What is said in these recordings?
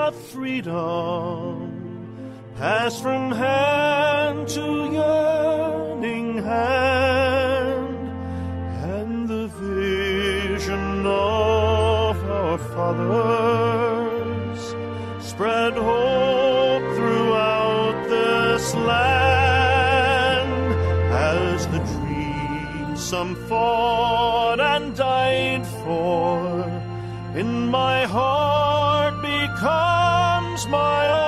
of freedom pass from hand to yearning hand, and the vision of our fathers spread hope throughout this land, as the dreams some fought and died for in my heart becomes my own.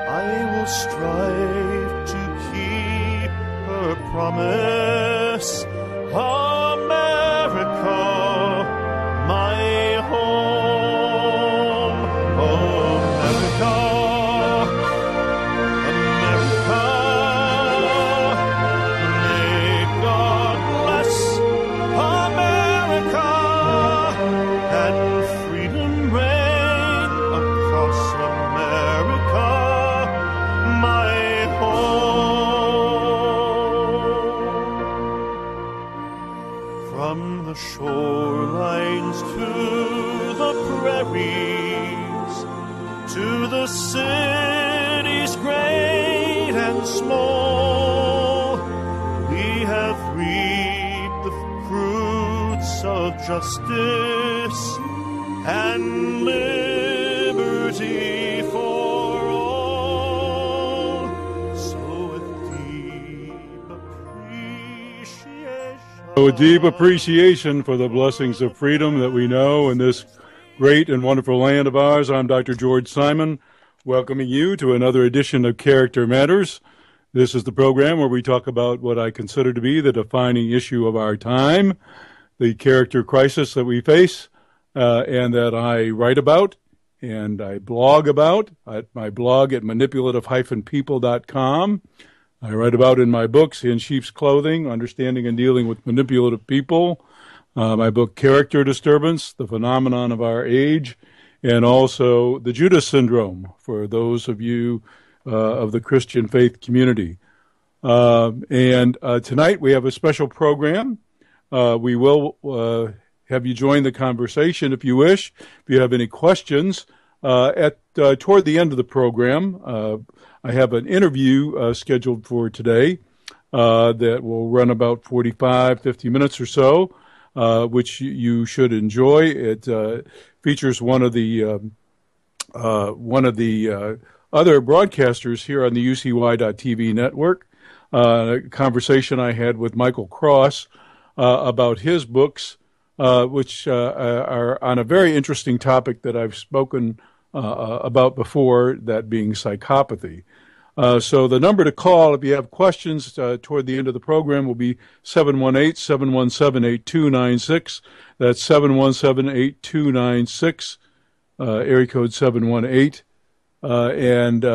I will strive to keep her promise, America, my home. America, America, may God bless America, and freedom reign across America, my home. From the shorelines to the prairies, to the cities great and small, we have reaped the fruits of justice and liberty for all. So with deep appreciation for the blessings of freedom that we know in this great and wonderful land of ours, I'm Dr. George Simon, welcoming you to another edition of Character Matters. This is the program where we talk about what I consider to be the defining issue of our time, the character crisis that we face, and that I write about and I blog about at my blog at manipulative-people.com. I write about in my books, In Sheep's Clothing, Understanding and Dealing with Manipulative People, my book, Character Disturbance, The Phenomenon of Our Age, and also The Judas Syndrome for those of you of the Christian faith community. And tonight we have a special program. We will have you join the conversation if you wish. If you have any questions, toward the end of the program, I have an interview scheduled for today that will run about 45, 50 minutes or so, which you should enjoy. It features one of the other broadcasters here on the UCY.TV network. A conversation I had with Michael Cross about his books, which are on a very interesting topic that I've spoken about before, that being psychopathy. So the number to call if you have questions toward the end of the program will be 718-717-8296. That's 717-8296, area code 718. And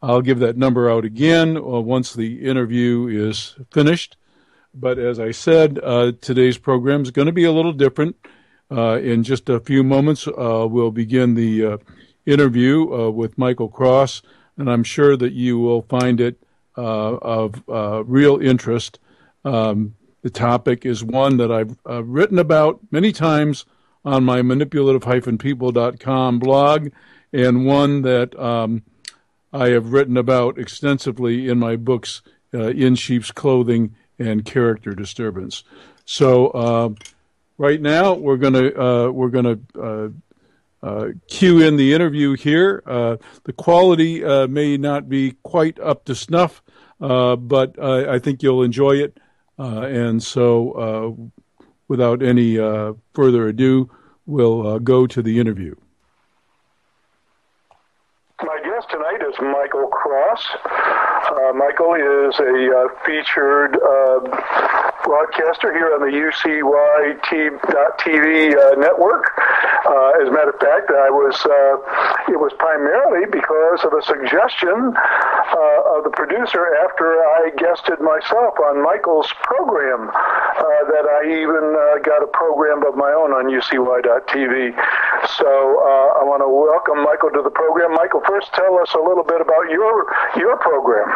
I'll give that number out again once the interview is finished. But as I said, today's program is going to be a little different. In just a few moments, we'll begin the interview with Michael Cross, and I'm sure that you will find it of real interest. The topic is one that I've written about many times on my manipulative-people.com blog, and one that I have written about extensively in my books, In Sheep's Clothing and Character Disturbance. So right now we're gonna cue in the interview here. The quality may not be quite up to snuff, but I think you'll enjoy it. And so, without any further ado, we'll go to the interview. My guest tonight is Michael Cross. Michael is a featured broadcaster here on the UCY.TV network. As a matter of fact, it was primarily because of a suggestion of the producer after I guested myself on Michael's program that I even got a program of my own on UCY.TV. So I want to welcome welcome Michael to the program. Michael, first tell us a little bit about your program.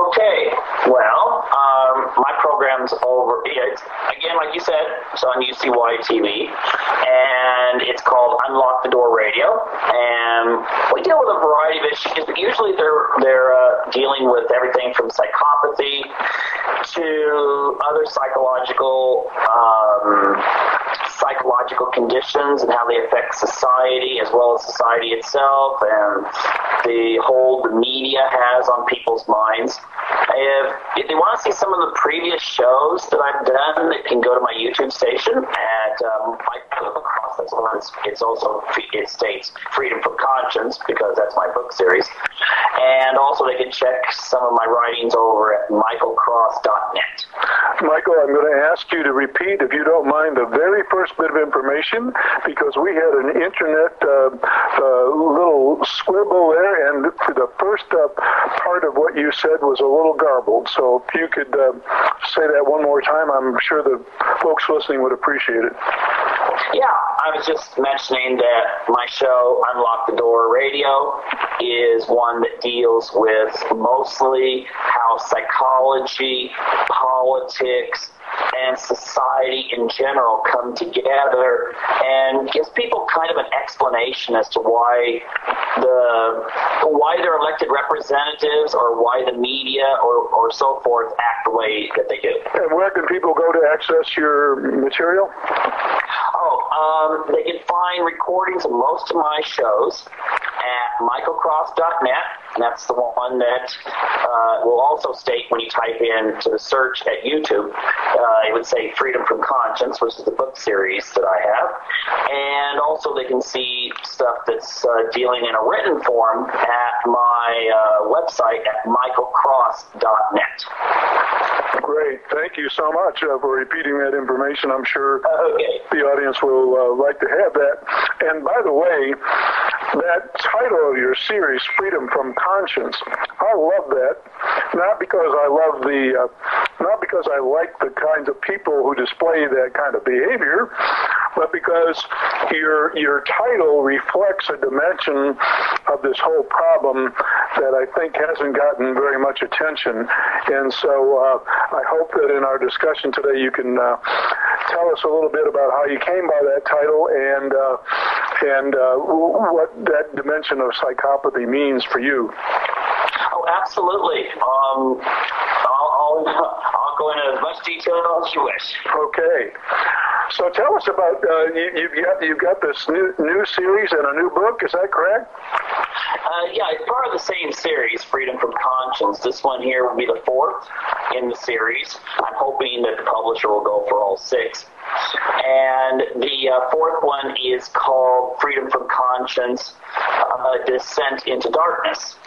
Okay. Well, my program's over. It's, again, like you said, it's on UCY TV, and it's called Unlock the Door Radio. And we deal with a variety of issues. Usually, they're dealing with everything from psychopathy to other psychological conditions and how they affect society as well as society itself, and the hold the media has on people's minds. If they want to see some of the previous shows that I've done, they can go to my YouTube station at Michael Cross. That's the one. It states Freedom from Conscience, because that's my book series. And also they can check some of my writings over at michaelcross.net. Michael, I'm going to ask you to repeat, if you don't mind, the very first bit of information, because we had an internet little squibble there, and the first part of what you said was a little garbled. So if you could say that one more time, I'm sure the folks listening would appreciate it. Yeah, I was just mentioning that my show, Unlock the Door Radio, is one that deals with mostly how psychology, politics, and society in general come together, and gives people kind of an explanation as to why their elected representatives or why the media or so forth act the way that they do. And where can people go to access your material? They can find recordings of most of my shows at michaelcross.net, and that's the one that will also state when you type in to the search at YouTube, it would say Freedom from Conscience, which is the book series that I have. And also they can see stuff that's dealing in a written form at my website at michaelcross.net. Great. Thank you so much for repeating that information. I'm sure the audience will like to have that. And by the way, that title of your series, Freedom from Conscience, I love that. Not because I like the kinds of people who display that kind of behavior, but because your title reflects a dimension of this whole problem that I think hasn't gotten very much attention. And so I hope that in our discussion today you can tell us a little bit about how you came by that title and what that dimension of psychopathy means for you. Oh, absolutely. I'll go into as much detail as you wish. Okay. So tell us about you've got this new series and a new book. Is that correct? Yeah, it's part of the same series, Freedom from Conscience. This one here will be the fourth in the series. I'm hoping that the publisher will go for all six. And the fourth one is called Freedom from Conscience, Descent into Darkness.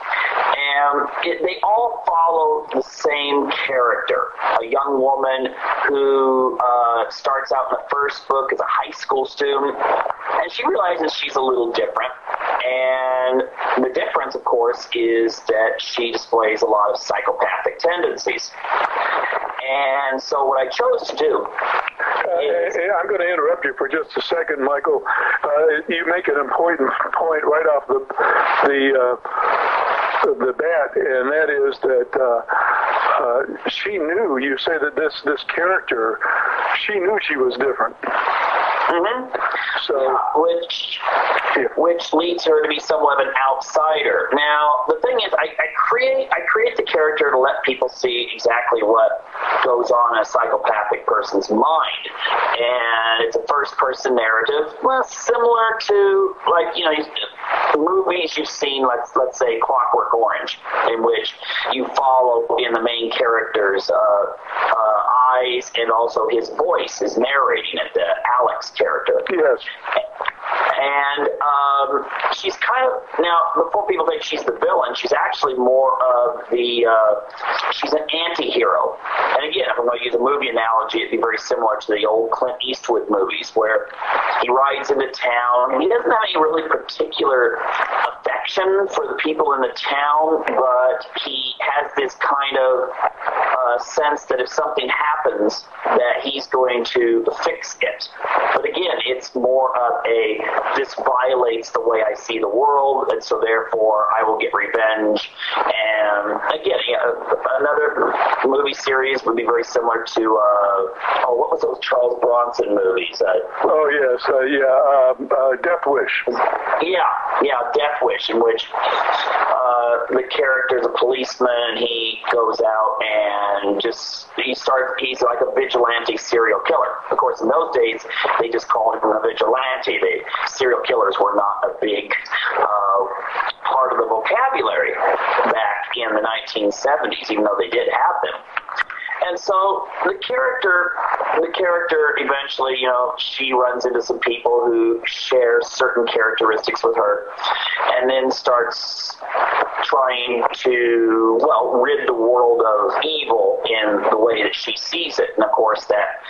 And they all follow the same character, a young woman who starts out in the first book as a high school student, and she realizes she's a little different. And the difference, of course, is that she displays a lot of psychopathic tendencies. And so what I chose to do I'm going to interrupt you for just a second, Michael. You make an important point right off the bat, and that is that she knew. You say that this character, she knew she was different. Mm-hmm. So, which leads her to be somewhat of an outsider. Now, the thing is, I create the character to let people see exactly what goes on in a psychopathic person's mind, and it's a first-person narrative, well, similar to movies you've seen, let's say Clockwork Orange, in which you follow in the main character's eyes, and also his voice is narrating it, the Alex character. Yes. And she's kind of, now, before people think she's the villain, she's actually more of she's an anti-hero. And again, if I'm going to use a movie analogy, it'd be very similar to the old Clint Eastwood movies, where he rides into town, and he doesn't have any really particular affection for the people in the town, but he has this kind of sense that if something happens, that he's going to fix it. But again, it's more of this violates the way I see the world, and so therefore I will get revenge. And again, another movie series would be very similar to, what was those Charles Bronson movies? Death Wish. Yeah, Death Wish, in which the character is a policeman. He goes out and he's like a vigilante serial killer. Of course, in those days, they just called him a vigilante. The serial killers were not a big part of the vocabulary back in the 1970s, even though they did have them. And so the character eventually, she runs into some people who share certain characteristics with her, and then starts trying to, rid the world of evil in the way that she sees it. And of course that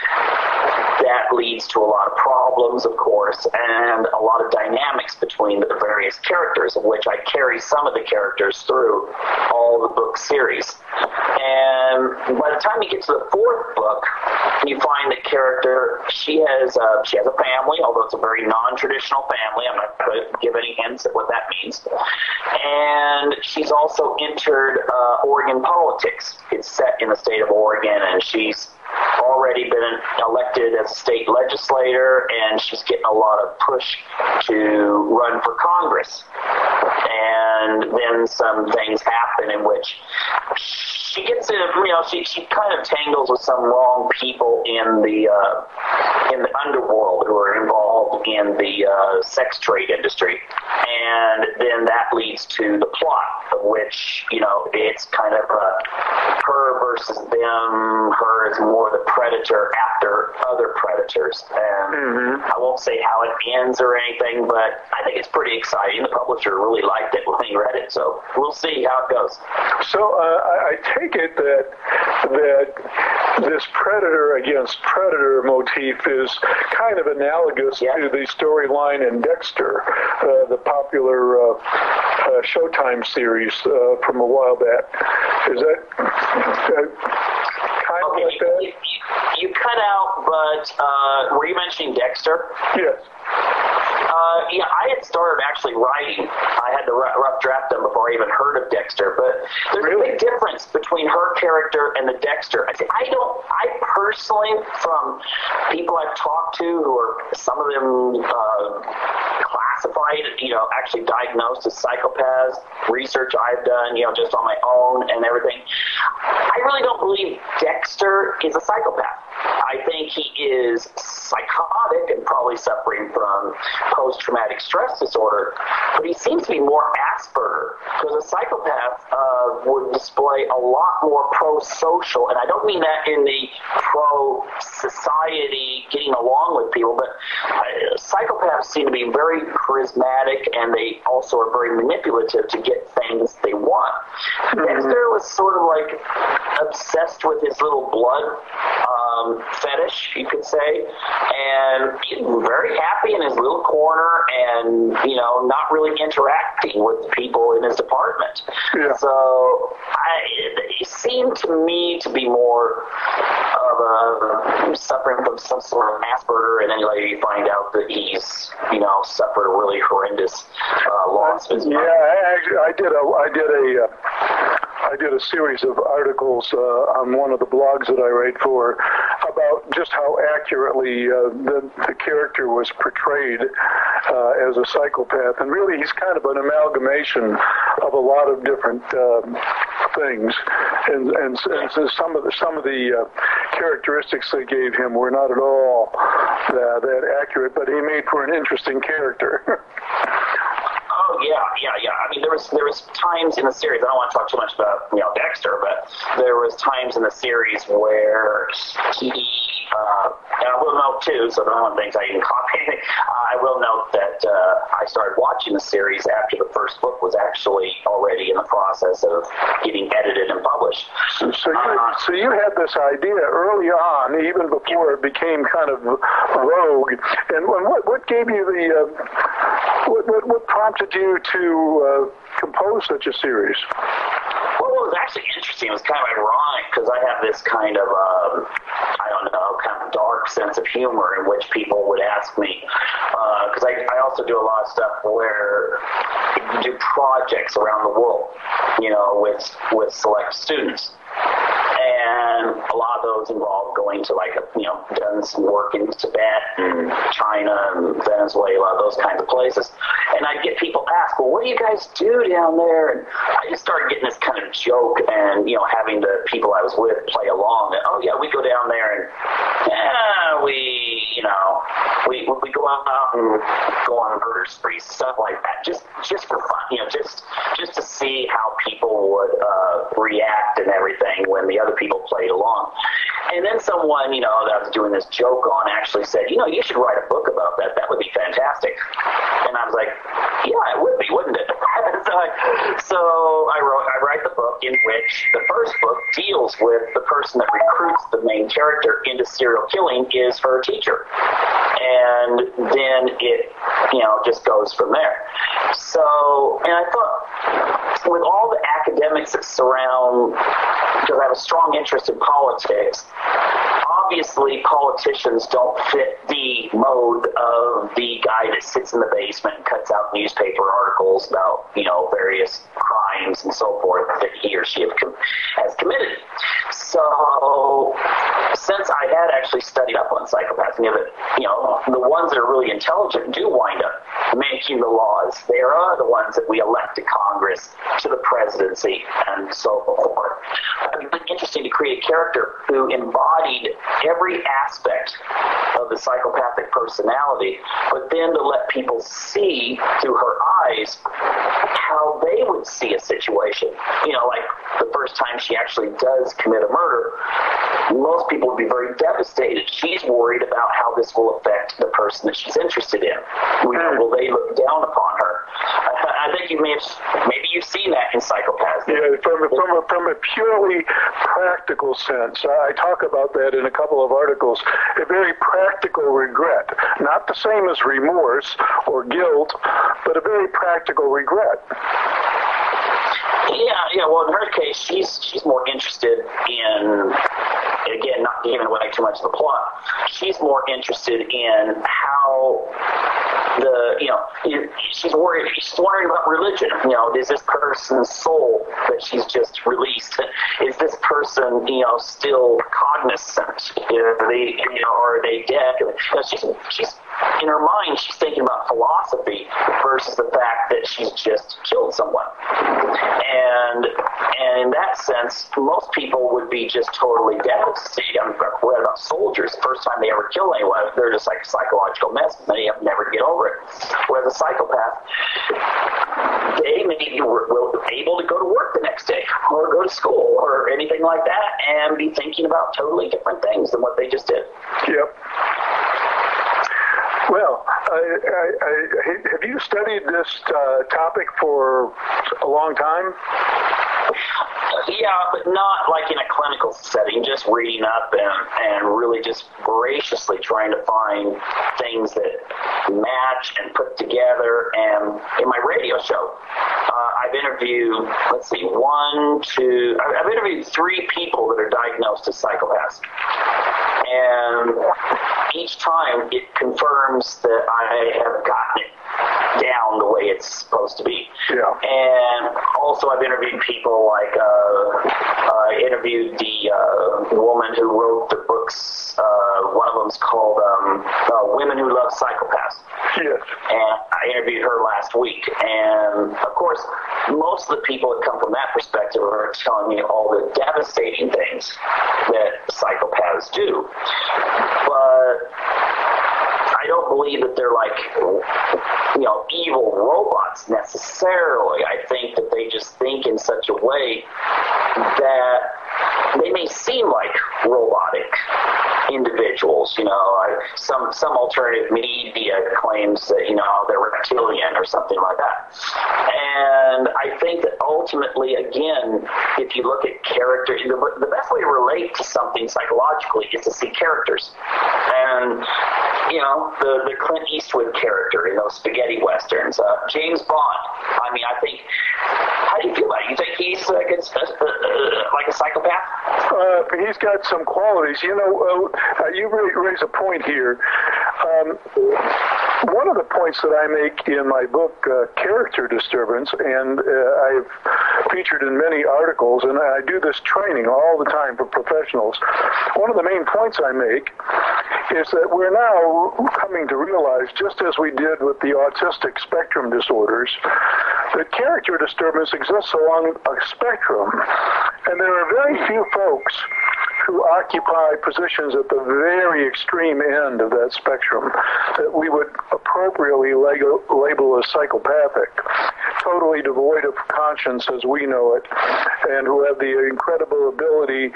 leads to a lot of problems, of course, and a lot of dynamics between the various characters, of which I carry some of the characters through all the book series. And by the time you get to the fourth book, you find the character, she has a family, although it's a very non-traditional family. I'm not going to give any hints at what that means. And she's also entered Oregon politics. It's set in the state of Oregon, and she's already been elected as a state legislator, and she's getting a lot of push to run for Congress. And then some things happen in which she gets in, she kind of tangles with some wrong people in the underworld who are involved in the sex trade industry. And then that leads to the plot, of which, it's kind of her versus them. Her is more the predator after other predators. And I won't say how it ends or anything, but I think it's pretty exciting. The publisher really liked it when he read it, so we'll see how it goes. So I take it that this predator against predator motif is kind of analogous to the storyline in Dexter, the popular Showtime series from a while back. Is that kind of like that? You cut out, but were you mentioning Dexter? Yes. I had started actually writing. I had the rough draft done before I even heard of Dexter, but there's a big difference between her character and the Dexter. I personally, from people I've talked to who are, some of them classified, actually diagnosed as psychopaths, research I've done, just on my own and everything, I really don't believe Dexter is a psychopath. I think he is psychotic and probably suffering from post-traumatic stress disorder, but he seems to be more Asperger, because a psychopath would display a lot more pro-social, and I don't mean that in the pro-society getting along with people, but psychopaths seem to be very charismatic, and they also are very manipulative to get things they want. Dexter was sort of like obsessed with his little blood fetish, you could say, and he's very happy in his little corner and, not really interacting with the people in his department. Yeah. So it seemed to me to be more of suffering from some sort of Asperger, and then later you find out that he's, suffered a really horrendous loss of his mind. Yeah, I did a series of articles on one of the blogs that I write for about just how accurately the character was portrayed as a psychopath. And really, he's kind of an amalgamation of a lot of different things. And so some of the characteristics they gave him were not at all that accurate, but he made for an interesting character. Oh, yeah. I mean, there was times in the series, I don't want to talk too much about, Dexter, but there was times in the series where he, and I will note too, so no one thinks I even copy it, I will note that I started watching the series after the first book was actually already in the process of getting edited and published. So you had this idea early on, even before it became kind of rogue, and what gave you what prompted you to compose such a series? Well, what was actually interesting, it was kind of ironic, because I have this kind of, kind of of dark sense of humor in which people would ask me, because I also do a lot of stuff where I do projects around the world, with select students. And a lot of those involve going to done some work in Tibet and China and Venezuela, those kinds of places. And I'd get people ask, well, what do you guys do down there? And I just started getting this kind of joke and, having the people I was with play along. And, oh, yeah, we go down there and, we go out and go on murder sprees, stuff like that, just for fun, just to see how people would react and everything when the other people played along. And then someone, that I was doing this joke on actually said, you should write a book about that. That would be fantastic. And I was like, yeah, it would be, wouldn't it? So I write the book in which the first book deals with the person that recruits the main character into serial killing is her teacher. And then it, just goes from there. So, and I thought, with all the academics that surround, because I have a strong interest in politics, obviously politicians don't fit the mode of the guy that sits in the basement and cuts out newspaper articles about, various crimes and so forth that he or she has committed. So, since I had actually studied up on psychopaths, the ones that are really intelligent do wind up making the laws. They are the ones that we elect to Congress, to the presidency, and so forth. It would be interesting to create a character who embodied every aspect of the psychopathic personality, but then to let people see through her eyes how they would see a situation. Like the first time she actually does commit a murder, most people would be very devastated. She's worried about how this will affect the person that she's interested in. Will they look down upon her? I think maybe you've seen that in Psychopaths. Yeah, from a purely practical sense, I talk about that in a couple of articles. A very practical regret, not the same as remorse or guilt, but a very practical regret. Yeah. Well, in her case, she's more interested in, again, not giving away too much of the plot. She's more interested in how she's wondering about religion. Is this person's soul that she's just released? Is this person, still cognizant? Are they dead? She's in her mind, she's thinking about philosophy versus the fact that she's just killed someone. And in that sense, most people would be just totally devastated. I've read about soldiers, the first time they ever kill anyone, they're just like a psychological mess. Many of them never get over it. Whereas a psychopath, they may be able to go to work the next day or go to school or anything like that and be thinking about totally different things than what they just did. Yep. Well, have you studied this topic for a long time? Yeah, but not like in a clinical setting, just reading up and really just voraciously trying to find things that match and put together. And in my radio show, I've interviewed, I've interviewed 3 people that are diagnosed as psychopaths. And each time it confirms that I have gotten it down the way it's supposed to be. Yeah. And also I've interviewed people like, I interviewed the woman who wrote the books, one of them's called Women Who Love Psychopaths. Yes. And I interviewed her last week. And, of course, most of the people that come from that perspective are telling me all the devastating things that psychopaths do. But I don't believe that they're like, evil robots necessarily. I think that they just think in such a way that they may seem like robotic individuals. Some alternative media claims that, they're reptilian or something like that. And I think that ultimately, again, if you look at character, the best way to relate to something psychologically is to see characters. And, the Clint Eastwood character in those spaghetti westerns, James Bond, I mean, I think, how do you feel about it? You think he's like a psychopath? He's got some qualities. You raise a point here. One of the points that I make in my book, Character Disturbance, and I've featured in many articles, and I do this training all the time for professionals. One of the main points I make is that we're now coming to realize, just as we did with the autistic spectrum disorders, that character disturbance exists along a spectrum. And there are very few folks who occupy positions at the very extreme end of that spectrum that we would appropriately label as psychopathic, totally devoid of conscience as we know it, and who have the incredible ability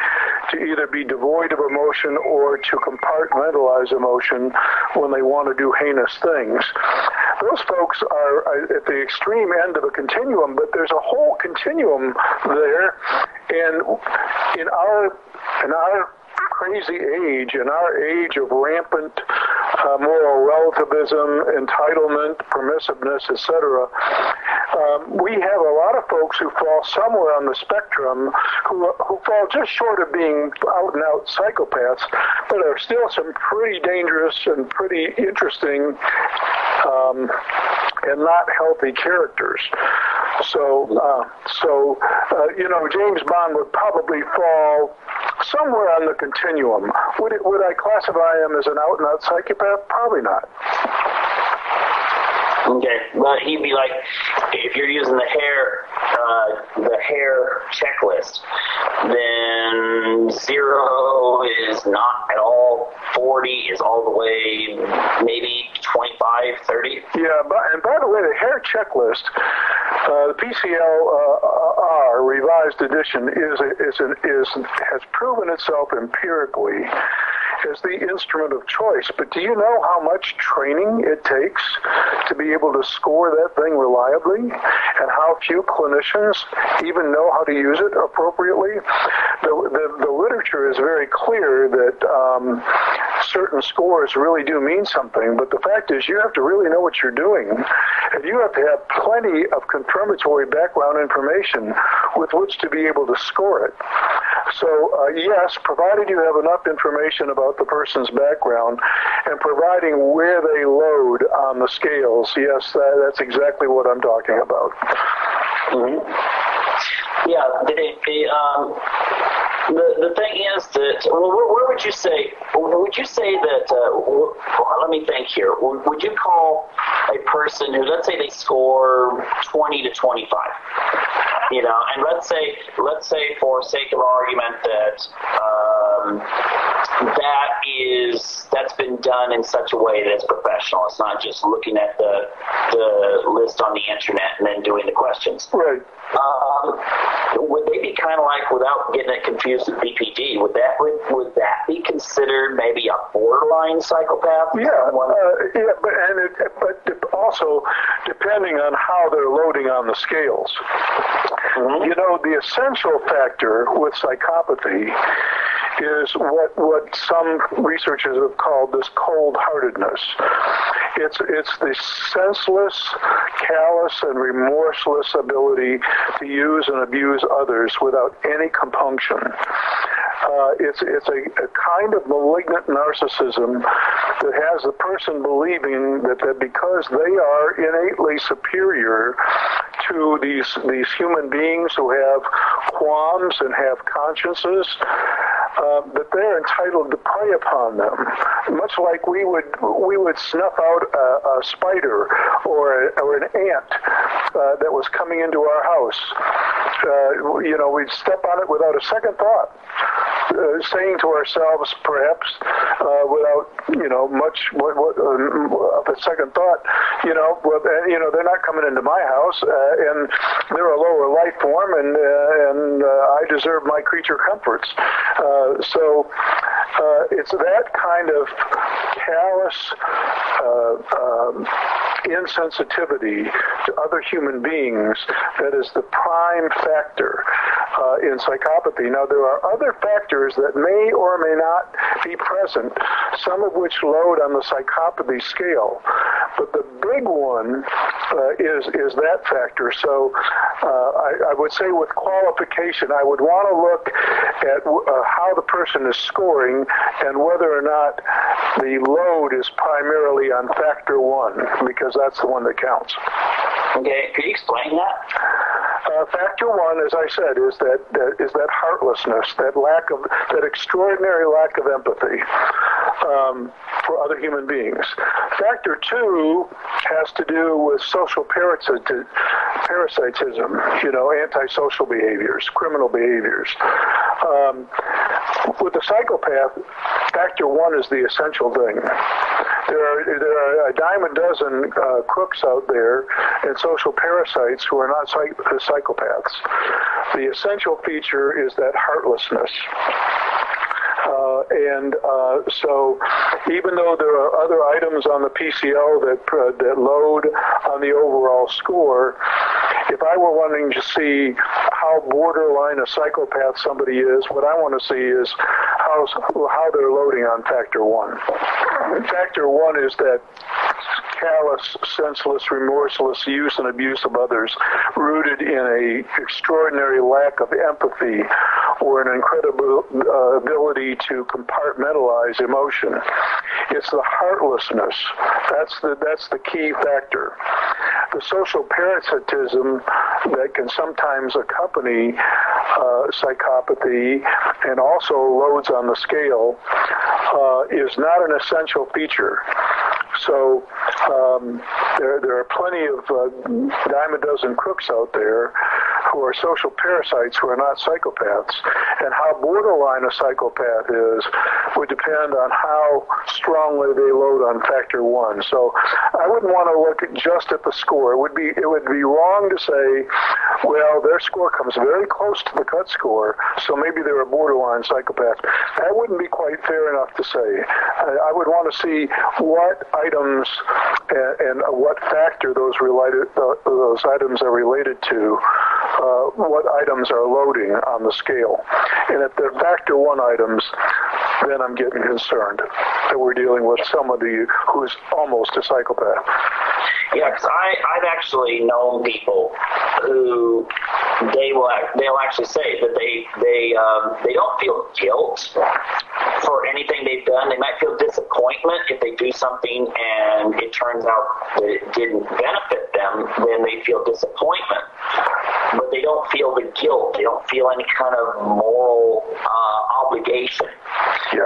to either be devoid of emotion or to compartmentalize emotion when they want to do heinous things. Those folks are at the extreme end of a continuum, but there's a whole continuum there, and in our crazy age, in our age of rampant moral relativism, entitlement, permissiveness, etc., we have a lot of folks who fall somewhere on the spectrum who fall just short of being out-and-out psychopaths, but are still some pretty dangerous and pretty interesting and not healthy characters. So James Bond would probably fall somewhere on the continuum. Would I classify him as an out-and-out psychopath? Probably not. Okay, but he'd be like, if you're using the hair checklist, then 0 is not at all, 40 is all the way, maybe 25, 30. Yeah, and by the way, the hair checklist, the PCLR revised edition has proven itself empirically as the instrument of choice. But do you know how much training it takes to be able to score that thing reliably, and how few clinicians even know how to use it appropriately? The literature is very clear that certain scores really do mean something, but the fact is you have to really know what you're doing, and you have to have plenty of confirmatory background information with which to be able to score it. So yes, provided you have enough information about the person's background and providing where they load on the scales, yes, that's exactly what I'm talking about. Mm-hmm. Yeah, the thing is that, where would you say that, let me think here, would you call a person who, let's say they score 20 to 25, and let's say for sake of argument that that's been done in such a way that it's professional. It's not just looking at the list on the internet and then doing the questions. Right. Would they be kind of like, without getting it confused with BPD, would that be considered maybe a borderline psychopath? Yeah, but also depending on how they're loading on the scales. Mm-hmm. The essential factor with psychopathy is what some researchers have called this cold-heartedness. It's the senseless, callous, and remorseless ability to use and abuse others without any compunction. It's a kind of malignant narcissism that has the person believing that because they are innately superior to these human beings who have qualms and have consciences, that they're entitled to prey upon them, much like we would snuff out a spider or an ant that was coming into our house. We'd step on it without a second thought, saying to ourselves, perhaps without much of a second thought, they're not coming into my house, and they're a lower life form, and I deserve my creature comforts. So it's that kind of callous insensitivity to other human beings that is the prime factor in psychopathy. Now, there are other factors that may or may not be present, some of which load on the psychopathy scale. But the big one is that factor. So I would say with qualification, I would want to look at how the person is scoring and whether or not the load is primarily on factor one, because that's the one that counts. Okay, could you explain that? Factor one, as I said, is that heartlessness, that extraordinary lack of empathy for other human beings. Factor two has to do with social parasitism, antisocial behaviors, criminal behaviors. With the psychopath, factor one is the essential thing. There are a dime a dozen crooks out there and social parasites who are not psychopaths. The essential feature is that heartlessness. So even though there are other items on the PCL that load on the overall score, if I were wanting to see how borderline a psychopath somebody is, what I want to see is how they're loading on factor one. Factor one is that callous, senseless, remorseless use and abuse of others, rooted in an extraordinary lack of empathy or an incredible ability to compartmentalize emotion. It's the heartlessness. That's the key factor. The social parasitism that can sometimes accompany psychopathy and also loads on the scale is not an essential feature. So there are plenty of dime a dozen crooks out there who are social parasites who are not psychopaths. And how borderline a psychopath is would depend on how strongly they load on factor one. So I wouldn't want to look just at the score. It would be wrong to say, well, their score comes very close to the cut score, so maybe they're a borderline psychopath. That wouldn't be quite fair enough to say. I would want to see what items and what factor those items are related to, what items are loading on the scale. And if they're factor one items, then I'm getting concerned that we're dealing with somebody who's almost a psychopath. Yeah, because I've actually known people who they'll actually say that they don't feel guilt for anything they've done. They might feel disappointment if they do something and it turns out that it didn't benefit them. Then they feel disappointment, but they don't feel the guilt. They don't feel any kind of moral obligation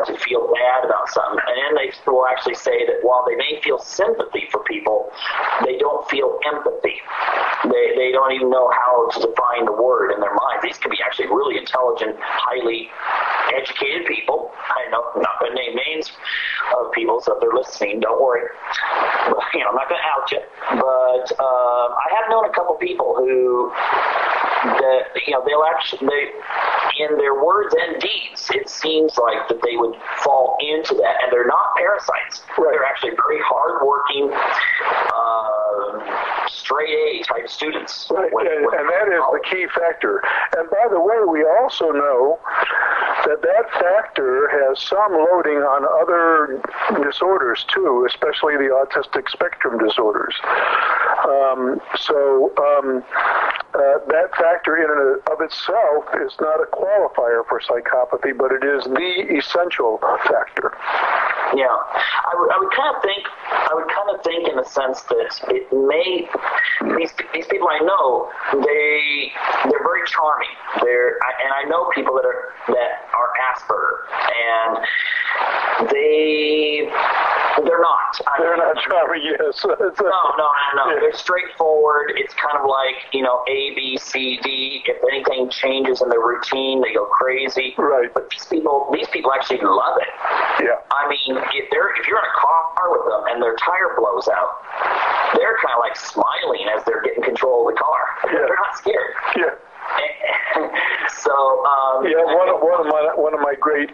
to feel bad about something. And then they will actually say that while they may feel sympathy for people, they don't feel empathy. They don't even know how to define the word in their mind. These can be actually really intelligent, highly educated people. I know I'm not going to name names of people, so if they're listening, don't worry. But, I'm not going to out you. But I have known a couple people who, they'll actually, in their words and deeds, it seems like that they would fall into that, and they're not parasites. Right. They're actually very hardworking, straight A type students. Right, and that is the key factor. And by the way, we also know that factor has some loading on other disorders too, especially the autistic spectrum disorders. That factor in and of itself is not a qualifier for psychopathy, but it is the essential factor. Yeah, I would kind of think in the sense that it may these people I know, they're very charming. And I know people that are Asperger, and they're not. They're not charming, yes. No. Yeah. They're straightforward. It's kind of like, A, B, C, D. If anything changes in their routine, they go crazy. Right. But these people actually love it. Yeah. I mean, if you're in a car with them and their tire blows out, they're kind of like smiling as they're getting control of the car. Yeah. They're not scared. Yeah. So one of my great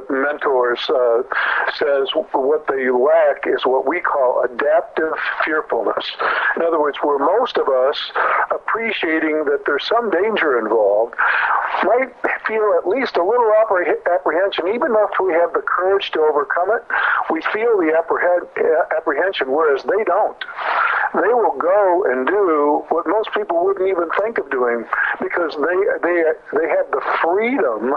mentors says what they lack is what we call adaptive fearfulness. In other words, where most of us, appreciating that there's some danger involved, might feel at least a little apprehension, even if we have the courage to overcome it, we feel the apprehension, whereas they don't. They will go and do what most people wouldn't even think of doing because they have the freedom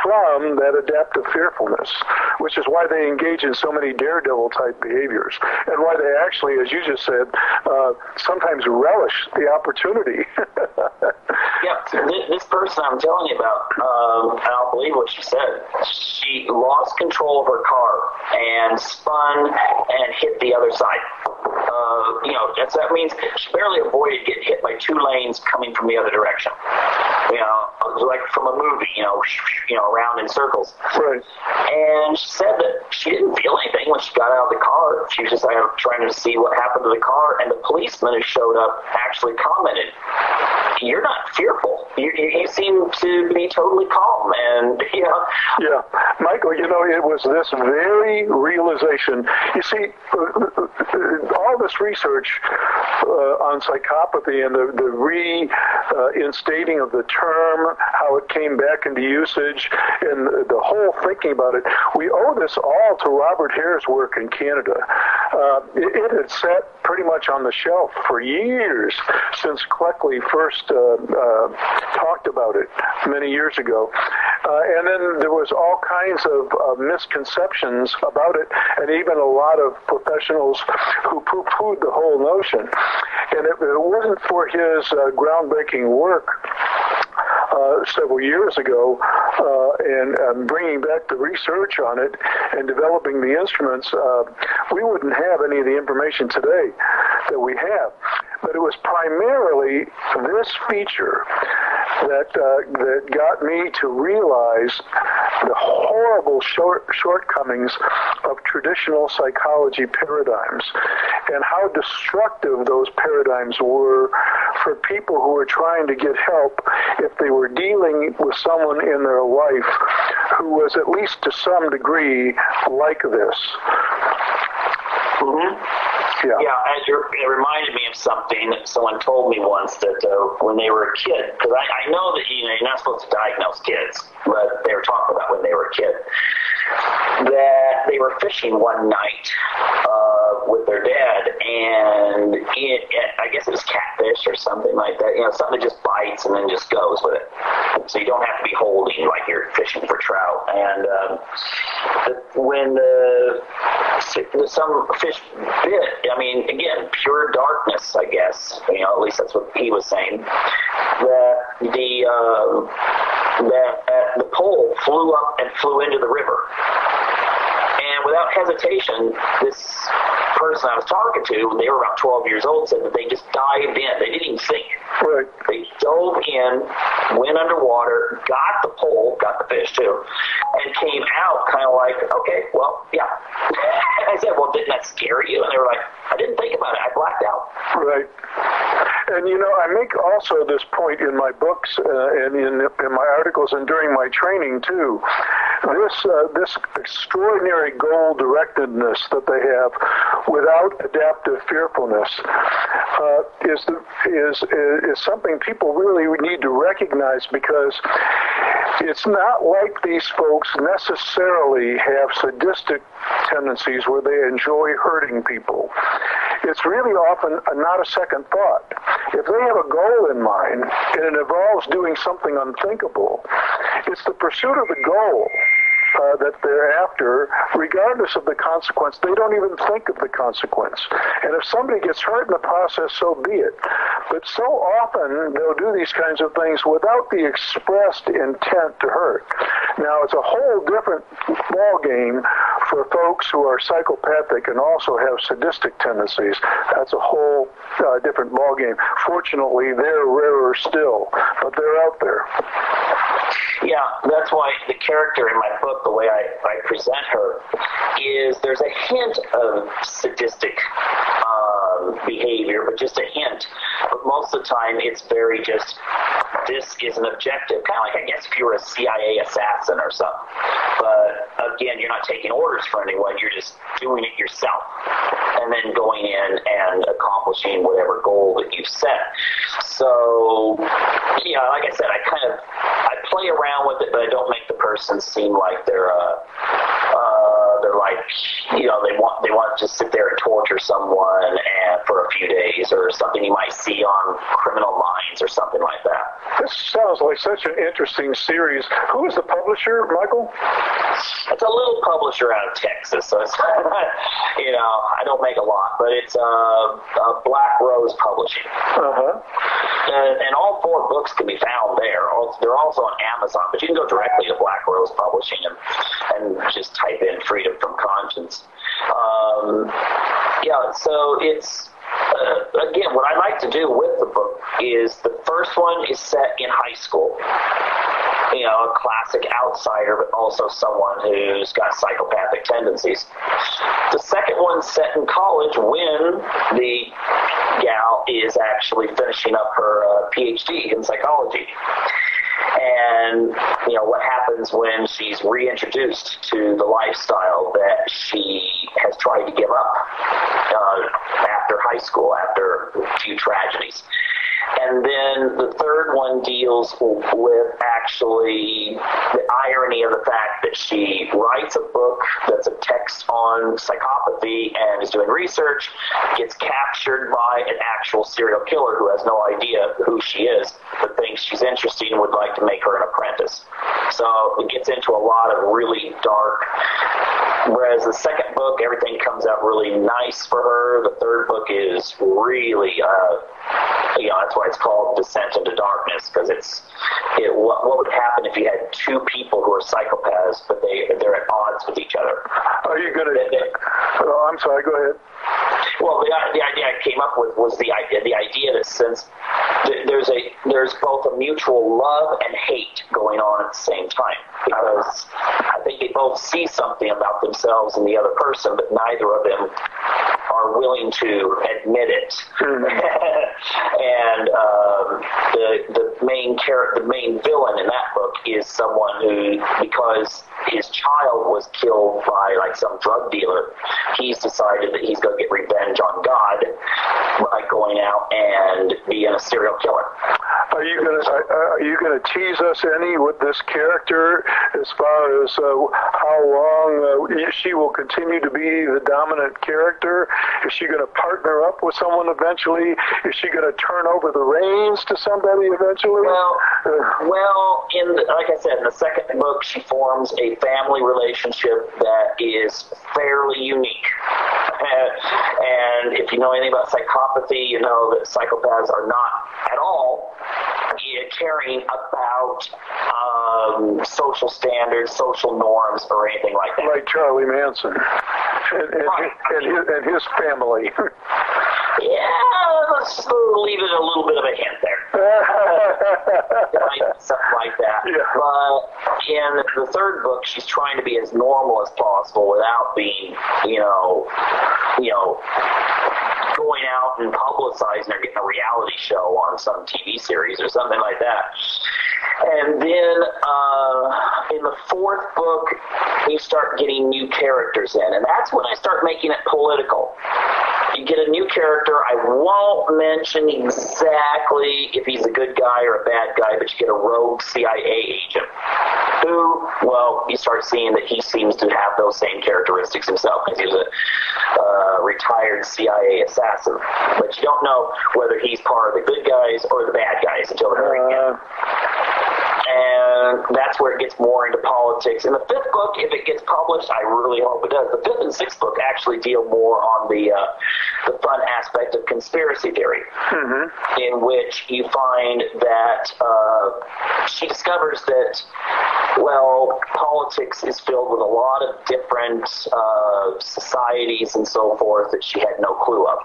from that adaptive fearfulness, which is why they engage in so many daredevil-type behaviors, and why they actually, as you just said, sometimes relish the opportunity. Yeah, this person I'm telling you about, and I'll believe what she said, she lost control of her car and spun and hit the other side. That means she barely avoided getting hit by two lanes coming from the other direction. Like from a movie, around in circles. Right. And she said that she didn't feel anything when she got out of the car. She was just trying to see what happened to the car, and the policeman who showed up actually commented, "You're not fearful. You seem to be totally calm." And Yeah, Michael, it was this very realization. You see, all this research on psychopathy and the reinstating of the term, how it came back into usage, and the whole thinking about it, we owe this all to Robert Hare's work in Canada. It had sat pretty much on the shelf for years since Cleckley first talked about it many years ago. And then there was all kinds of misconceptions about it, and even a lot of professionals who poo-pooed the whole notion. And if it wasn't for his groundbreaking work several years ago, and bringing back the research on it and developing the instruments, we wouldn't have any of the information today that we have. But it was primarily this feature that got me to realize the horrible shortcomings of traditional psychology paradigms and how destructive those paradigms were for people who were trying to get help if they were dealing with someone in their life who was at least to some degree like this. Mm-hmm. Yeah, it reminded me of something that someone told me once that when they were a kid, because I know that you're not supposed to diagnose kids, but they were talking about when they were a kid, that they were fishing one night with their dad, and I guess it was catfish or something like that, something that just bites and then just goes with it. So you don't have to be holding like you're fishing for trout. And when some fish bit, again, pure darkness, I guess, at least that's what he was saying, that the pole flew up and flew into the river. And without hesitation, this person I was talking to, they were about 12 years old, said that they just dived in. They didn't even think. Right. They dove in, went underwater, got the pole, got the fish too, and came out kind of like, okay, well, yeah. I said, well, didn't that scare you? And they were like, I didn't think about it. I blacked out. Right. And, I make also this point in my books and in my articles and during my training, too. This extraordinary goal-directedness that they have without adaptive fearfulness is something people really need to recognize, because it's not like these folks necessarily have sadistic tendencies where they enjoy hurting people. It's really often not a second thought. If they have a goal in mind and it involves doing something unthinkable, it's the pursuit of the goal that they're after, regardless of the consequence. They don't even think of the consequence. And if somebody gets hurt in the process, so be it. But so often they'll do these kinds of things without the expressed intent to hurt. Now, it's a whole different ball game for folks who are psychopathic and also have sadistic tendencies. That's a whole different ball game. Fortunately, they're rarer still, but they're out there. Yeah, that's why the character in my book, the way I present her, is there's a hint of sadistic behavior, but just a hint. But most of the time, it's very just, this is an objective. Kind of like, I guess, if you were a CIA assassin or something. But again, you're not taking orders from anyone. You're just doing it yourself. And then going in and accomplishing whatever goal that you've set. So, like I said, I play around with it, but I don't make the person seem like they're they're like, they want to just sit there and torture someone and for a few days, or something you might see on Criminal Minds or something like that. This sounds like such an interesting series. Who is the publisher, Michael? It's a little publisher out of Texas, so it's, I don't make a lot, but it's Black Rose Publishing. Uh-huh. And all 4 books can be found there. They're also on Amazon, but you can go directly to Black Rose Publishing and just type in Freedom from Conscience. So it's, again, what I like to do with the book is the first one is set in high school. A classic outsider, but also someone who's got psychopathic tendencies. The second one's set in college when the gal is actually finishing up her PhD in psychology. And, what happens when she's reintroduced to the lifestyle that she has tried to give up after high school, after a few tragedies. And then the third one deals with actually the irony of the fact that she writes a book that's a text on psychopathy and is doing research, gets captured by an actual serial killer who has no idea who she is, but thinks she's interesting and would like to make her an apprentice. So it gets into a lot of really dark, whereas the second book, everything comes out really nice for her. The third book is really, that's why it's called Descent into Darkness, because what would happen if you had 2 people who are psychopaths, but they're at odds with each other? Are you going to... I'm sorry, go ahead. Well, the idea I came up with was the idea that since there's both a mutual love and hate going on at the same time, because I think they both see something about themselves in the other person, but neither of them are willing to admit it. And the main villain in that book is someone who, because his child was killed by some drug dealer, he's decided that he's going to get revenge on God by going out and being a serial killer. Are you going to tease us any with this character as far as how long she will continue to be the dominant character? Is she going to partner up with someone eventually? Is she going to turn over the reins to somebody eventually? Like I said, in the second book, she forms a family relationship that is fairly unique. And if you know anything about psychopathy, you know that psychopaths are not at all caring about social standards, social norms, or anything like that. Like Charlie Manson and his family. Yeah, let's leave it a little bit of a hint there. Something like that. Yeah. But in the third book, she's trying to be as normal as possible without being, going out and publicizing or getting a reality show on some TV series or something like that. And then in the fourth book, you start getting new characters in, and that's when I start making it political. You get a new character. I won't mention exactly if he's a good guy or a bad guy, but you get a rogue CIA agent who, well, you start seeing that he seems to have those same characteristics himself, because he was a retired CIA assassin. But you don't know whether he's part of the good guys or the bad guys until the very end. And that's where it gets more into politics. In the fifth book, if it gets published, I really hope it does. The fifth and sixth book actually deal more on the fun aspect of conspiracy theory, in which you find that she discovers that, well, politics is filled with a lot of different societies and so forth that she had no clue of.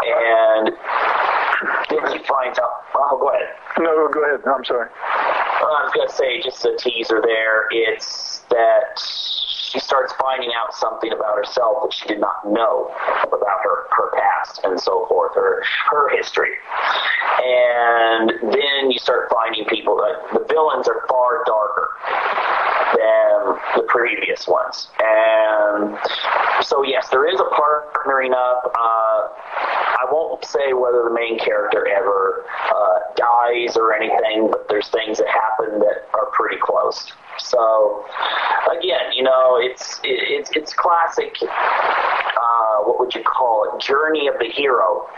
And then she finds out, oh, go ahead. No, go ahead. I'm sorry. I was going to say, just a teaser there, it's that she starts finding out something about herself that she did not know about her past and so forth, her history. And then you start finding people that the villains are far darker than the previous ones. And so, yes, there is a partnering up. I won't say whether the main character ever dies or anything, but there's things that happen that are pretty close. So, again, it's classic, what would you call it, journey of the hero.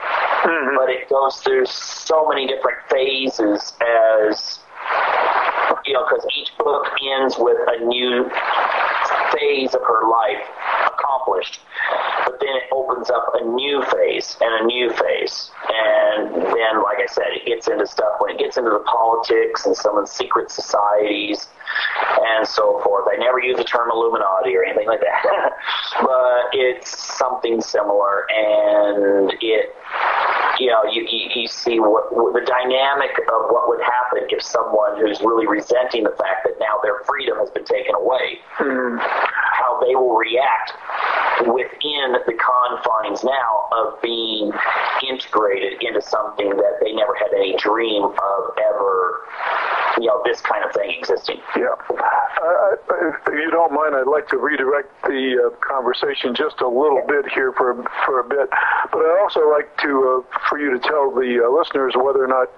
Mm-hmm. But it goes through so many different phases as, because each book ends with a new phase of her life accomplished. But then it opens up a new phase and a new phase. And then, like I said, it gets into stuff when it gets into the politics and some of the secret societies and so forth. I never use the term Illuminati or anything like that. But it's something similar. And it, you see what the dynamic of what would happen if someone who's really resenting the fact that now their freedom has been taken away, how they will react within the confines now of being integrated into something that they never had any dream of ever, this kind of thing existing. Yeah. If you don't mind, I'd like to redirect the conversation just a little bit here for a bit. But I'd also like to for you to tell the listeners whether or not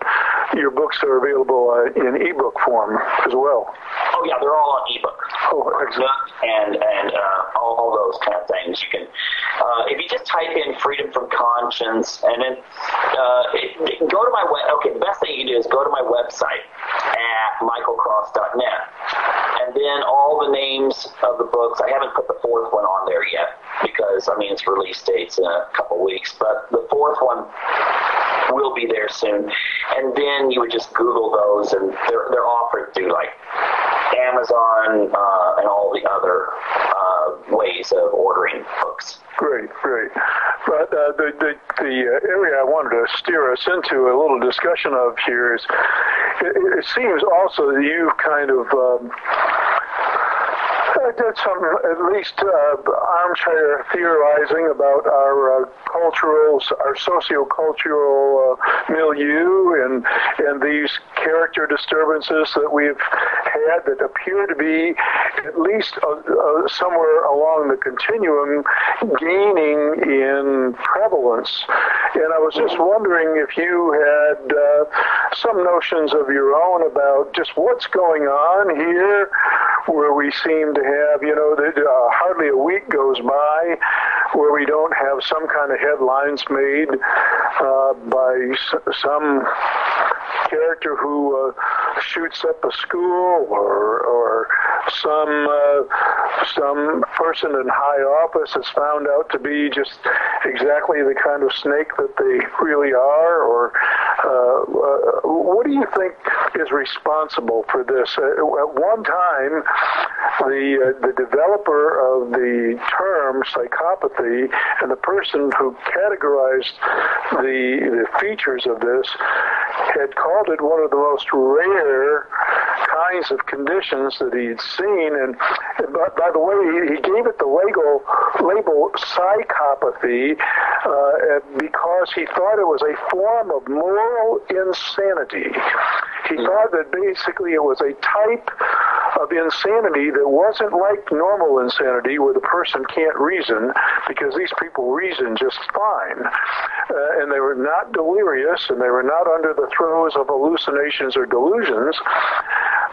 your books are available in ebook form as well. Oh yeah, they're all on ebook. Oh, excellent. And all those kind of things. You can, if you just type in "freedom from conscience" and then go to my the best thing you can do is go to my website at michaelcross.net, and then all the names of the books. I haven't put the fourth one on there yet because its release date's in a couple weeks, but the fourth one will be there soon. And then you would just Google those, and they're offered through like Amazon and all the other ways of ordering books. Great. But the area I wanted to steer us into a little discussion of here is, it seems also that you've kind of did some, at least, armchair theorizing about our our socio-cultural milieu and these character disturbances that we've had that appear to be at least somewhere along the continuum gaining in prevalence. And I was just wondering if you had some notions of your own about just what's going on here, where we seem to have, hardly a week goes by where we don't have some kind of headlines made by some character who shoots up a school or some person in high office is found out to be just exactly the kind of snake that they really are, or what do you think is responsible for this? At one time, the developer of the term psychopathy and the person who categorized the features of this had called it one of the most rare kinds of conditions that he'd seen. And by the way, he gave it the label psychopathy because he thought it was a form of moral insanity. He thought that basically it was a type of insanity that wasn't like normal insanity where the person can't reason, because these people reason just fine. And they were not delirious, and they were not under the throes of hallucinations or delusions,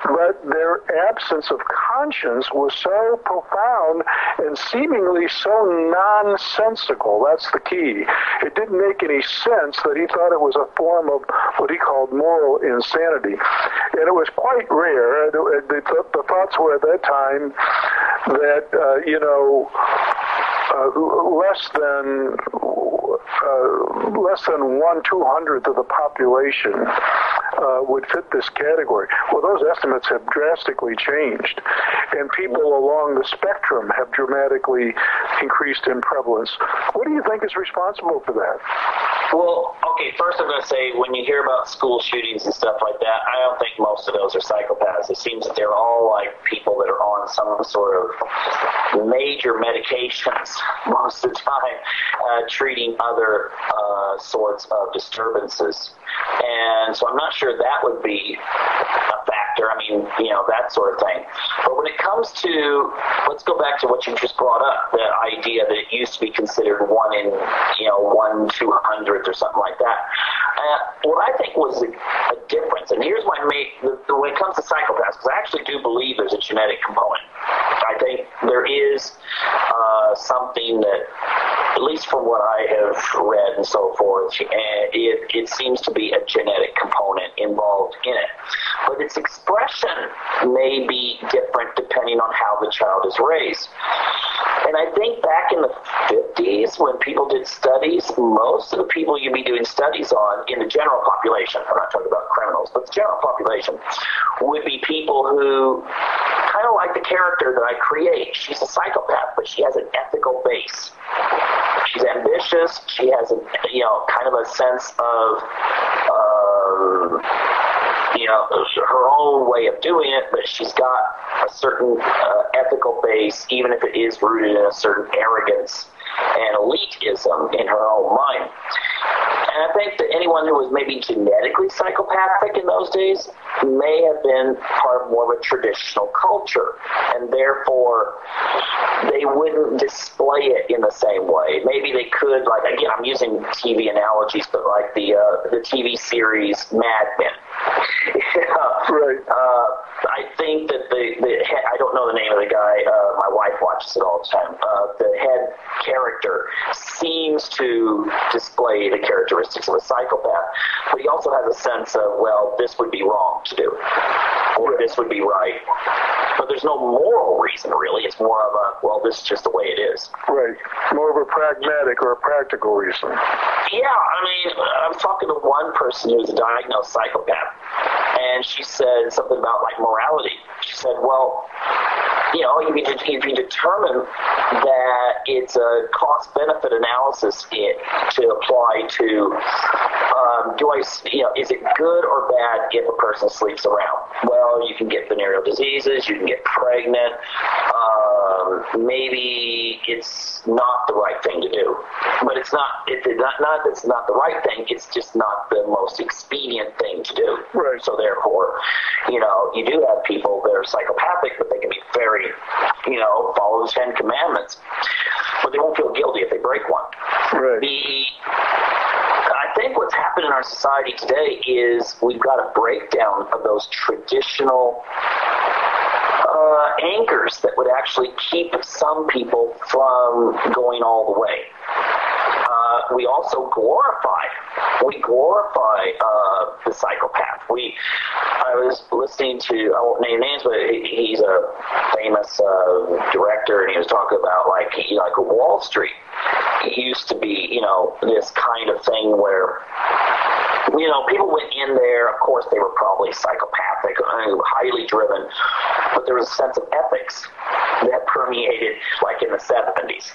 but their absence of conscience was so profound and seemingly so nonsensical. That's the key. It didn't make any sense that he thought it was a form of what he called moral insanity. And it was quite rare. The thoughts were at that time that, less than 1/200th of the population would fit this category. Well, those estimates have drastically changed, and people along the spectrum have dramatically increased in prevalence. What do you think is responsible for that? Well, okay, first I'm going to say, when you hear about school shootings and stuff like that, I don't think most of those are psychopaths. It seems that they're all like people that are on some sort of major medications most of the time, treating other sorts of disturbances. And so I'm not sure that would be a factor. mean, that sort of thing. But when it comes to, let's go back to what you just brought up, the idea that it used to be considered 1/200th or something like that. What I think was a difference, and here's my when it comes to psychopaths, because I actually do believe there's a genetic component. I think there is something that, at least from what I have read and so forth, it seems to be a genetic component involved in it. But its expression may be different depending on how the child is raised. And I think back in the 50s, when people did studies, most of the people you'd be doing studies on in the general population, I'm not talking about criminals, but the general population, would be people who kind of like the character that I create. She's a psychopath, but she has an ethical base. She's ambitious. She has a, kind of a sense of, her own way of doing it, but she's got a certain ethical base, even if it is rooted in a certain arrogance and elitism in her own mind. And I think that anyone who was maybe genetically psychopathic in those days may have been part of more of a traditional culture, and therefore they wouldn't display it in the same way. Maybe they could, like, again, I'm using TV analogies, but like the TV series Mad Men. Right. I think that I don't know the name of the guy. My wife watches it all the time. The head character seems to display the characteristics of a psychopath, but he also has a sense of, well, this would be wrong to do, or this would be right. But there's no moral reason, really. It's more of a, well, this is just the way it is. Right. More of a pragmatic or a practical reason. Yeah, I mean, I was talking to one person who was a diagnosed psychopath, and she said something about, like, morality. She said, well, if you determine that it's a cost-benefit analysis to apply to, is it good or bad if a person sleeps around? Well, you can get venereal diseases, you can get pregnant, maybe it's not the right thing to do. But it's not that it's not the right thing, it's just not the most expedient thing to do. Right. So therefore, you do have people that are psychopathic, but they can be very, follow the 10 Commandments. But they won't feel guilty if they break one. Right. I think what's happened in our society today is we've got a breakdown of those traditional anchors that would actually keep some people from going all the way. We also glorify the psychopath. I was listening to, I won't name names, but he's a famous director, and he was talking about like Wall Street. It used to be, this kind of thing where, people went in there. Of course, they were probably psychopathic, highly driven, but there was a sense of ethics that permeated, like in the 70s.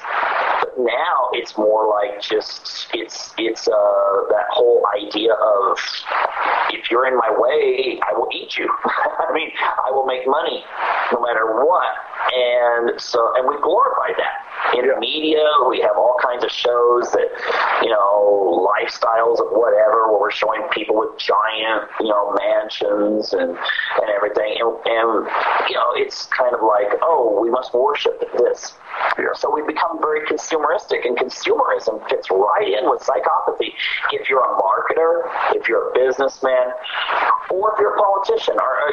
But now it's more like just it's that whole idea of, if you're in my way, I will eat you. I mean, I will make money no matter what. And we glorify that. In the media, we have all kinds of shows that, lifestyles of whatever, where we're showing people with giant, mansions and everything. And it's kind of like, oh, we must worship this. Yeah. So we become very consumeristic, and consumerism fits right in with psychopathy. If you're a marketer, if you're a businessman, or if you're a politician, or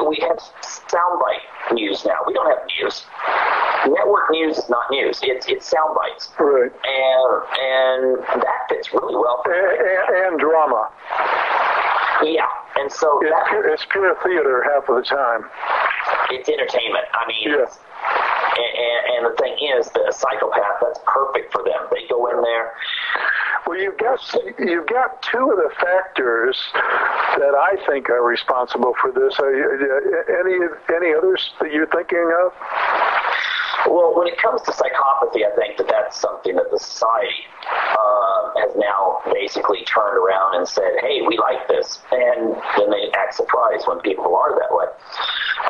we have soundbite news now. We don't have news. Network news is not news. It's sound bites. Right. And that fits really well for and drama. Yeah. And so it's pure theater half of the time. It's entertainment. I mean, yes. And the thing is, the psychopath, that's perfect for them. They go in there. Well, you've got two of the factors that I think are responsible for this. Any others that you're thinking of? Well, when it comes to psychopathy, I think that's something that the society has now basically turned around and said, hey, we like this. And then they act surprised when people are that way.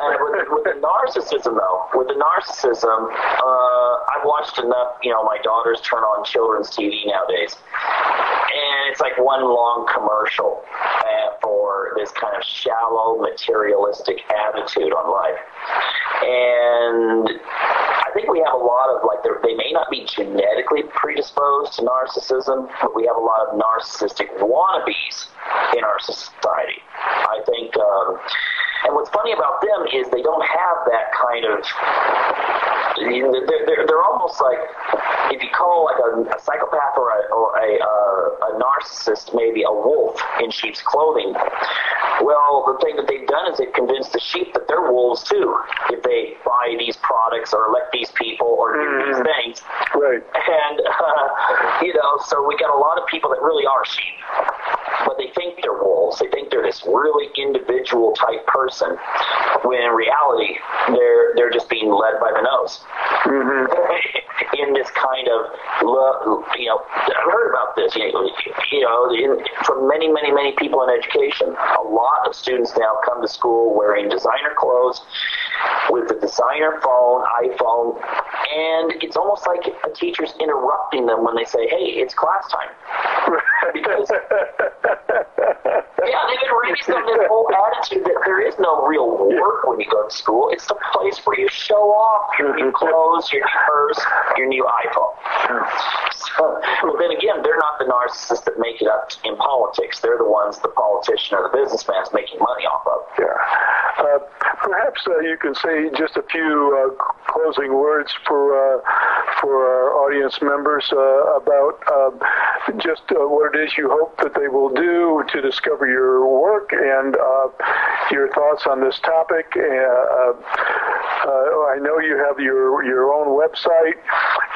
And with the narcissism, I've watched enough, my daughters turn on children's TV nowadays. And it's like one long commercial this kind of shallow, materialistic attitude on life. And I think we have a lot of, like, they may not be genetically predisposed to narcissism, but we have a lot of narcissistic wannabes in our society. I think, and what's funny about them is they don't have that kind of, they're almost like, if you call like a psychopath or a narcissist maybe a wolf in sheep's clothing, well, the thing that they've done is they've convinced the sheep that they're wolves too, if they buy these products or elect these people or do these things. Right. And, so we got a lot of people that really are sheep, but they think they're wolves. They think they're this really individual type person, when in reality, they're just being led by the nose. In this kind of, I've heard about this, from many, many, many people in education. A lot of students now come to school wearing designer clothes with a designer phone, iPhone, and it's almost like a teacher's interrupting them when they say, hey, it's class time. Because, they've been raised on this whole attitude that there is no real work when you go to school. It's the place where you show off your new clothes, your new purse, your new iPhone. Well, then again, they're not the narcissists that make it up in politics. They're the ones the politician or the businessman is making money off of. Yeah. Perhaps you can say just a few closing words for our audience members about just what it is you hope that they will do to discover your work and your thoughts on this topic. I know you have your own website.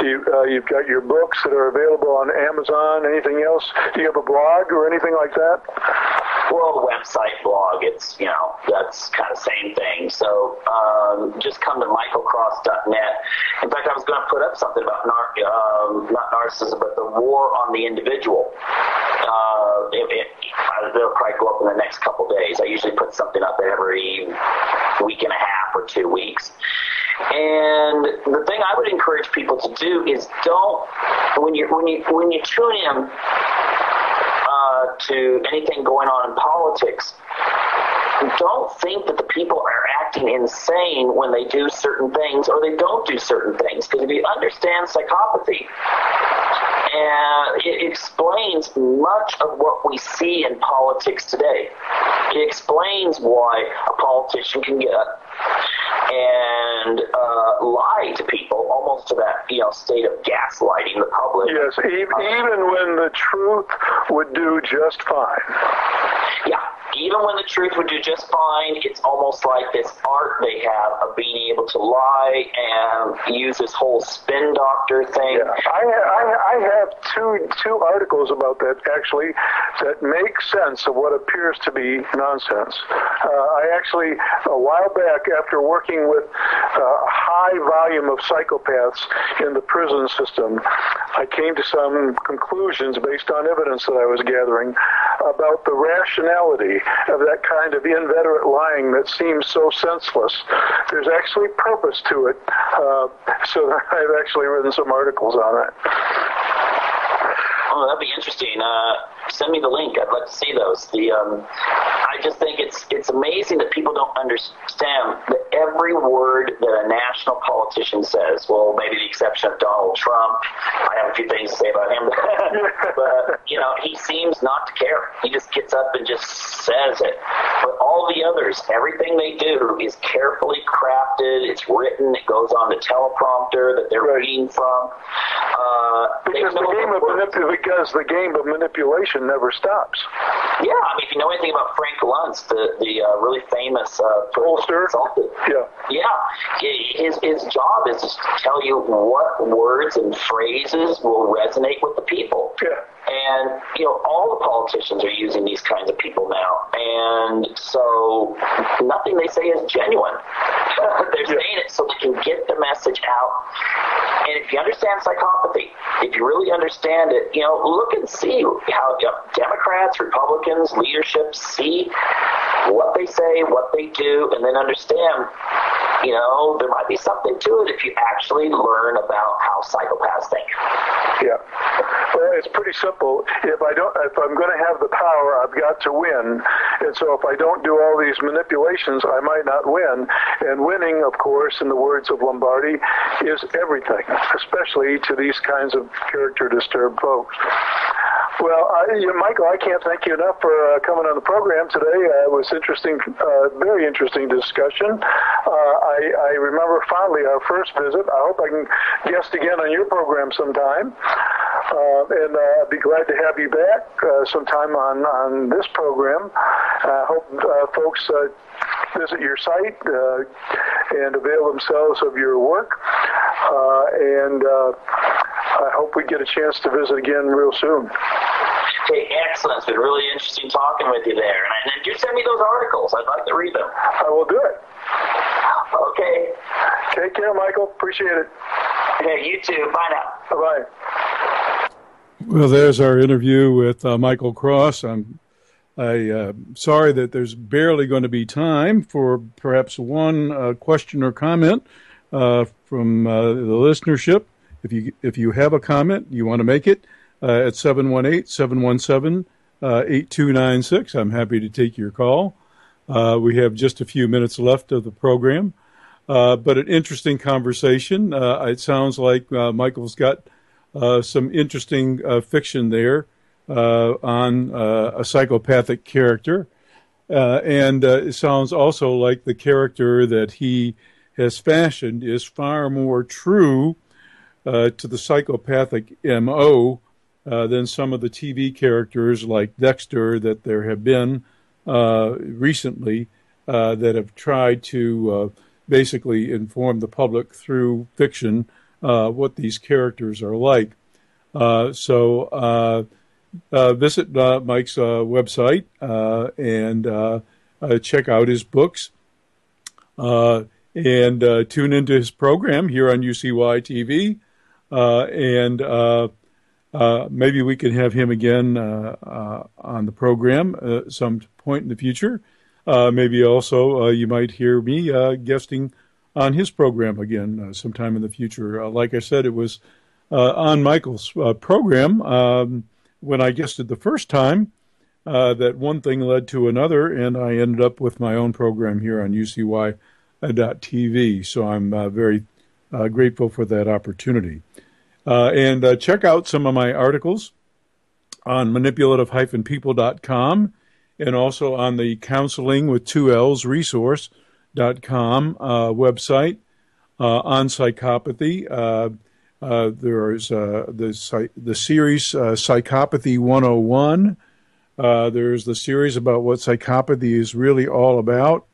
You've got your books that are available on Amazon. Anything else? Do you have a blog or anything like that? Well, website, blog, it's, that's kind of same thing. So just come to michaelcross.net. In fact, I was going to put up something about not narcissism, but the war on the individual. They'll probably go up in the next couple days. I usually put something up every week and a half or 2 weeks. And the thing I would encourage people to do is when you tune in to anything going on in politics, don't think that the people are acting insane when they do certain things or they don't do certain things. Because if you understand psychopathy, and it explains much of what we see in politics today. It explains why a politician can get up and lie to people, almost to that state of gaslighting the public. Yes, even when the truth would do just fine. Yeah. Even when the truth would do just fine, it's almost like this art they have of being able to lie and use this whole spin doctor thing. Yeah. I have two articles about that, actually, that make sense of what appears to be nonsense. I actually, a while back, after working with a high volume of psychopaths in the prison system, I came to some conclusions based on evidence that I was gathering about the rationality of that kind of inveterate lying that seems so senseless. There's actually purpose to it, so I've actually written some articles on it. Oh, that'd be interesting. Send me the link. I'd like to see those. I just think it's amazing that people don't understand that every word that a national politician says, well, maybe the exception of Donald Trump. I have a few things to say about him. But, he seems not to care. He just gets up and just says it. But all the others, everything they do is carefully crafted. It's written. It goes on the teleprompter that they're reading from. Because the game of manipulation never stops. Yeah, I mean, if you know anything about Frank Luntz, the really famous pollster consultant. Yeah. His job is to tell you what words and phrases will resonate with the people. Yeah. And, all the politicians are using these kinds of people now. And so nothing they say is genuine. They're saying it so they can get the message out. And if you understand psychopathy, if you really understand it, look and see how Democrats, Republicans, leadership see what they say, what they do, and then understand there might be something to it if you actually learn about how psychopaths think. Yeah. Well, it's pretty simple. If I'm going to have the power, I've got to win. And so if I don't do all these manipulations, I might not win. And winning, of course, in the words of Lombardi, is everything, especially to these kinds of character-disturbed folks. Well, Michael, I can't thank you enough for coming on the program today. It was interesting, very interesting discussion. I remember fondly our first visit. I hope I can guest again on your program sometime. And I'd be glad to have you back sometime on this program. I hope folks visit your site and avail themselves of your work. And I hope we get a chance to visit again real soon. Okay, excellent. It's been really interesting talking with you there. And then do send me those articles. I'd like to read them. I will do it. Okay. Take care, Michael. Appreciate it. Hey, you too. Bye now. Bye-bye. Well, there's our interview with Michael Cross. I'm sorry that there's barely going to be time for perhaps one question or comment from the listenership. If you have a comment, you want to make it at 718-717-8296. I'm happy to take your call. We have just a few minutes left of the program, but an interesting conversation. It sounds like Michael's got some interesting fiction there on a psychopathic character. And it sounds also like the character that he has fashioned is far more true to the psychopathic M.O. Than some of the TV characters like Dexter that there have been recently that have tried to basically inform the public through fiction what these characters are like. So visit Mike's website and check out his books and tune into his program here on UCY TV. Maybe we can have him again on the program some point in the future. Maybe also you might hear me guesting on his program again sometime in the future. Like I said, it was on Michael's program when I guested the first time that one thing led to another, and I ended up with my own program here on UCY.TV. So I'm very grateful for that opportunity. And check out some of my articles on manipulative-people.com and also on the Counseling with 2Ls resource.com website on psychopathy. There's the series Psychopathy 101. There's the series about what psychopathy is really all about,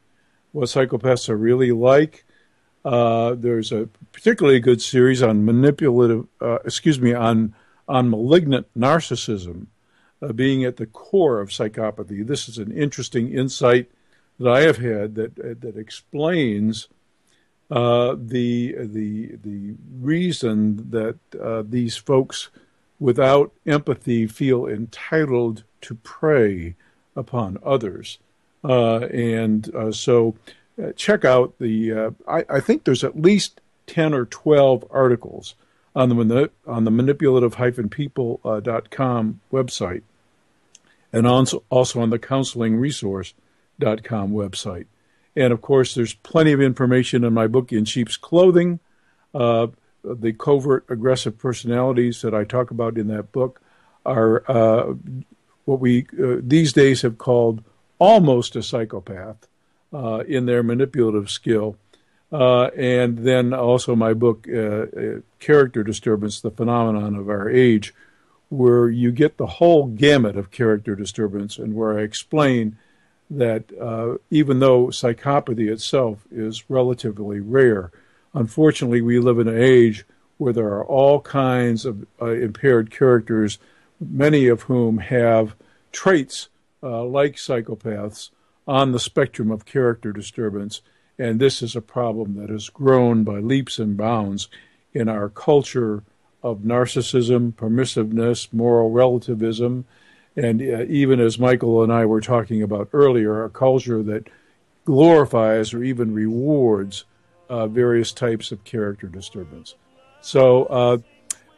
what psychopaths are really like. There's a particularly good series on malignant narcissism being at the core of psychopathy. This is an interesting insight that I have had that explains the reason that these folks without empathy feel entitled to prey upon others. So check out I think there's at least 10 or 12 articles on the manipulative-people.com website and also on the counselingresource.com website. And, of course, there's plenty of information in my book, In Sheep's Clothing. The covert aggressive personalities that I talk about in that book are what we these days have called almost a psychopath in their manipulative skill. And then also my book, Character Disturbance, The Phenomenon of Our Age, where you get the whole gamut of character disturbance and where I explain that even though psychopathy itself is relatively rare, unfortunately we live in an age where there are all kinds of impaired characters, many of whom have traits like psychopaths on the spectrum of character disturbance. And this is a problem that has grown by leaps and bounds in our culture of narcissism, permissiveness, moral relativism, and even as Michael and I were talking about earlier, a culture that glorifies or even rewards various types of character disturbance. So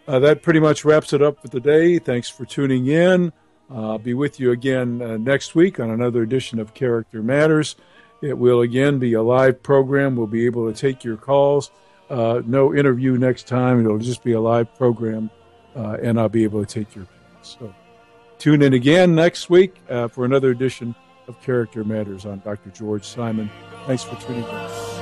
that pretty much wraps it up for today. Thanks for tuning in. I'll be with you again next week on another edition of Character Matters. It will again be a live program. We'll be able to take your calls. No interview next time. It'll just be a live program, and I'll be able to take your calls. So tune in again next week for another edition of Character Matters. I'm Dr. George Simon. Thanks for tuning in.